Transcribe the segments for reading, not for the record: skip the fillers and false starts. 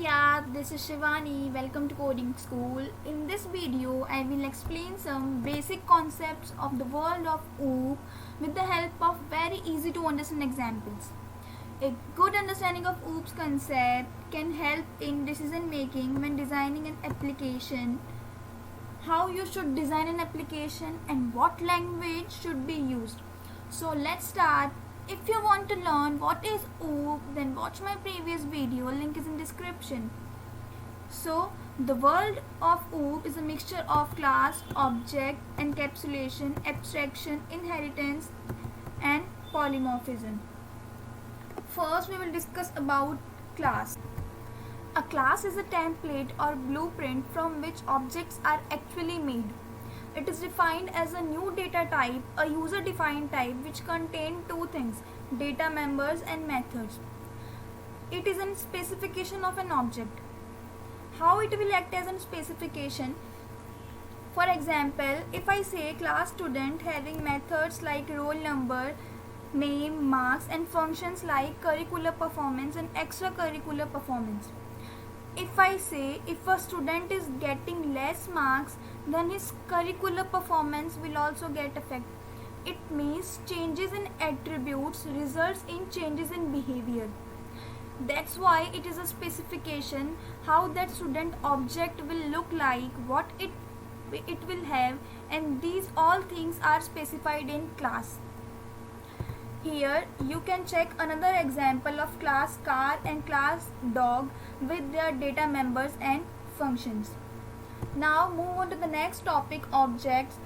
Yeah, this is Shivani. Welcome to Coding School. In this video, I will explain some basic concepts of the world of OOP with the help of very easy to understand examples. A good understanding of OOP's concept can help in decision making when designing an application, how you should design an application, and what language should be used. So let's start. If you want to learn what is OOP, then watch my previous video, link is in description. So the world of OOP is a mixture of class, object, encapsulation, abstraction, inheritance, and polymorphism. First we will discuss about class. A class is a template or blueprint from which objects are actually made. It is defined as a new data type, a user-defined type which contains two things, data members and methods. It is a specification of an object. How it will act as a specification? For example, if I say class student having methods like roll number, name, marks, and functions like curricular performance and extracurricular performance. If I say if a student is getting less marks, then his curricular performance will also get affected. It means changes in attributes results in changes in behavior. That's why it is a specification how that student object will look like, what it will have, and these all things are specified in class. Here you can check another example of class car and class dog with their data members and functions. Now move on to the next topic, objects,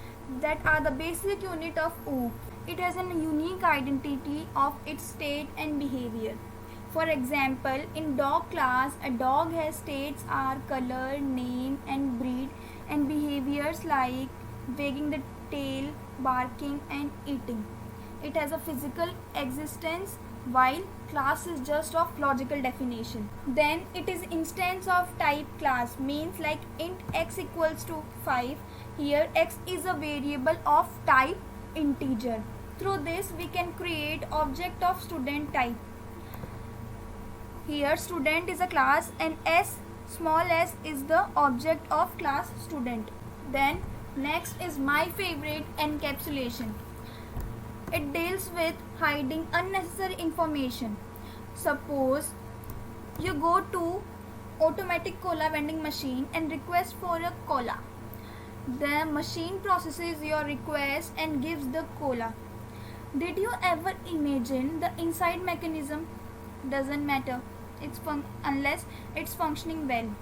that are the basic unit of OOP. It has a unique identity of its state and behavior. For example, in dog class, a dog has states are color, name, and breed, and behaviors like wagging the tail, barking, and eating. It has a physical existence while class is just of logical definition. Then it is instance of type class, means like int x equals to 5. Here x is a variable of type integer. Through this we can create object of student type. Here student is a class and small s is the object of class student. Then next is my favorite, encapsulation. It deals with hiding unnecessary information. Suppose you go to automatic cola vending machine and request for a cola. The machine processes your request and gives the cola. Did you ever imagine the inside mechanism? Doesn't matter. Unless it's functioning well.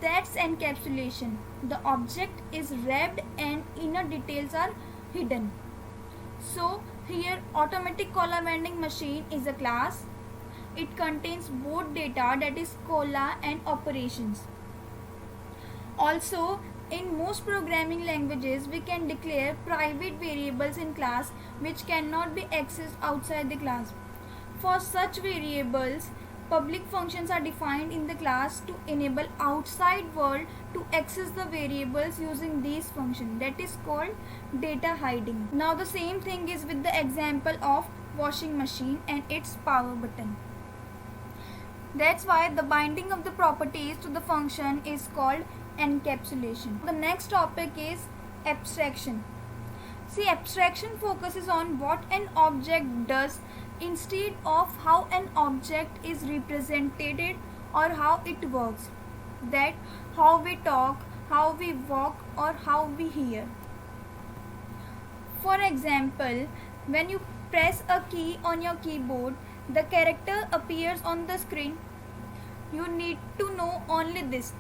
That's encapsulation. The object is wrapped and inner details are hidden. So here automatic cola vending machine is a class. It contains both data, that is cola, and operations. Also in most programming languages we can declare private variables in class which cannot be accessed outside the class. For such variables, public functions are defined in the class to enable outside world to access the variables using these functions. That is called data hiding. Now the same thing is with the example of washing machine and its power button. That's why the binding of the properties to the function is called encapsulation. The next topic is abstraction. See, abstraction focuses on what an object does instead of how an object is represented or how it works. That how we talk, how we walk, or how we hear. For example, when you press a key on your keyboard, the character appears on the screen. You need to know only this.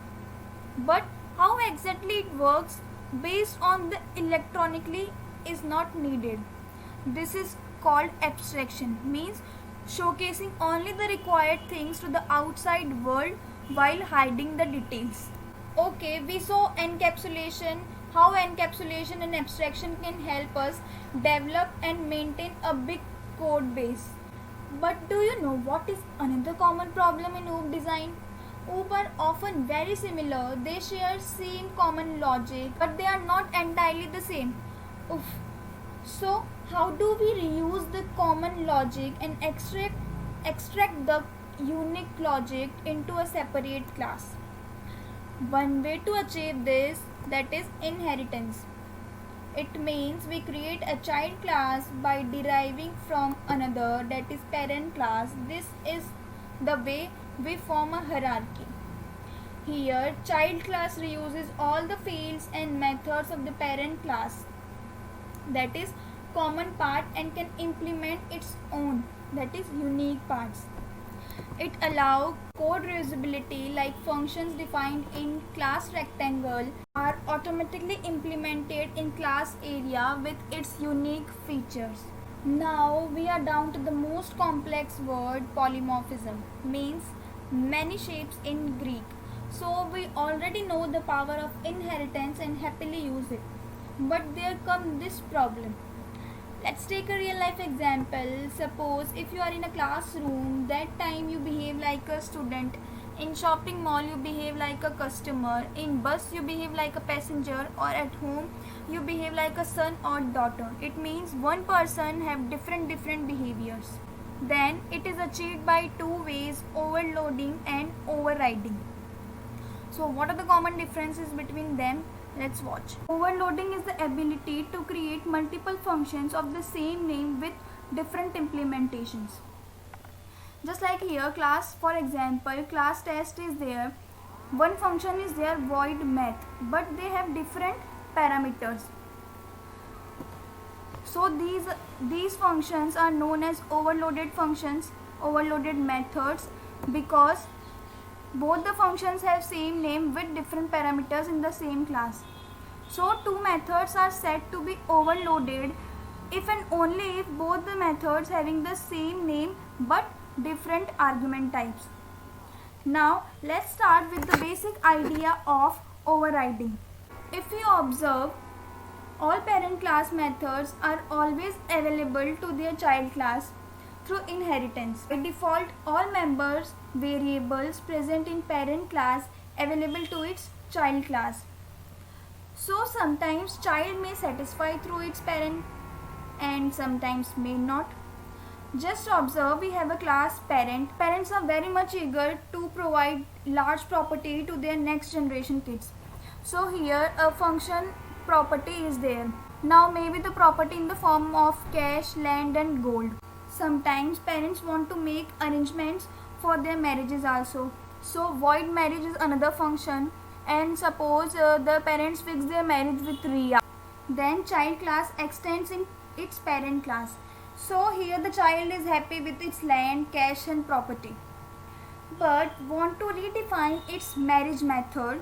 But how exactly it works based on the electronically is not needed. This is called abstraction, means showcasing only the required things to the outside world while hiding the details. Okay, we saw encapsulation, how encapsulation and abstraction can help us develop and maintain a big code base. But do you know what is another common problem in OOP design? OOP are often very similar, they share same common logic, but they are not entirely the same. Oof. So how do we reuse the common logic and extract the unique logic into a separate class. One way to achieve this, that is inheritance. It means we create a child class by deriving from another, that is parent class. This is the way we form a hierarchy. Here, child class reuses all the fields and methods of the parent class, that is common part, and can implement its own, that is unique parts. It allows code reusability, like functions defined in class rectangle are automatically implemented in class area with its unique features. Now we are down to the most complex word, polymorphism, means many shapes in Greek. So we already know the power of inheritance and happily use it. But there comes this problem. Let's take a real life example. Suppose if you are in a classroom, that time you behave like a student. In shopping mall you behave like a customer. In bus you behave like a passenger, or at home you behave like a son or daughter. It means one person have different behaviors. Then it is achieved by two ways, overloading and overriding. So what are the common differences between them? Let's watch. Overloading is the ability to create multiple functions of the same name with different implementations. Just like here, class, for example, class test is there. One function is there, void math, but they have different parameters. So these functions are known as overloaded functions, overloaded methods, because both the functions have same name with different parameters in the same class. So two methods are said to be overloaded if and only if both the methods having the same name but different argument types. Now let's start with the basic idea of overriding. If you observe, all parent class methods are always available to their child class through inheritance. By default, all members variables present in parent class available to its child class. So sometimes child may satisfy through its parent and sometimes may not. Just observe, we have a class parent. Parents are very much eager to provide large property to their next generation kids. So here a function property is there. Now maybe the property in the form of cash, land and gold. Sometimes parents want to make arrangements for their marriages also. So void marriage is another function, and suppose the parents fix their marriage with Riya. Then child class extends in its parent class. So here the child is happy with its land, cash and property, but want to redefine its marriage method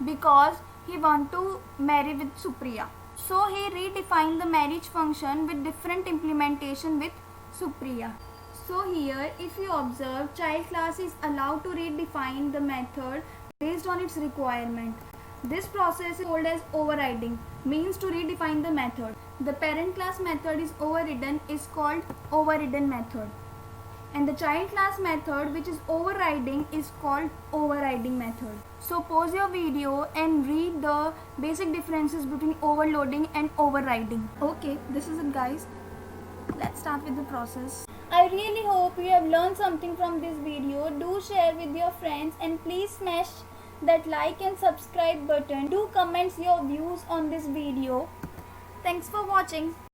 because he want to marry with Supriya. So he redefined the marriage function with different implementation with Supriya. So here if you observe, child class is allowed to redefine the method based on its requirement. This process is called as overriding, means to redefine the method. The parent class method is overridden is called overridden method, and the child class method which is overriding is called overriding method. So pause your video and read the basic differences between overloading and overriding. Okay, this is it guys. Let's start with the process. I really hope you have learned something from this video. Do share with your friends and please smash that like and subscribe button. Do comment your views on this video. Thanks for watching.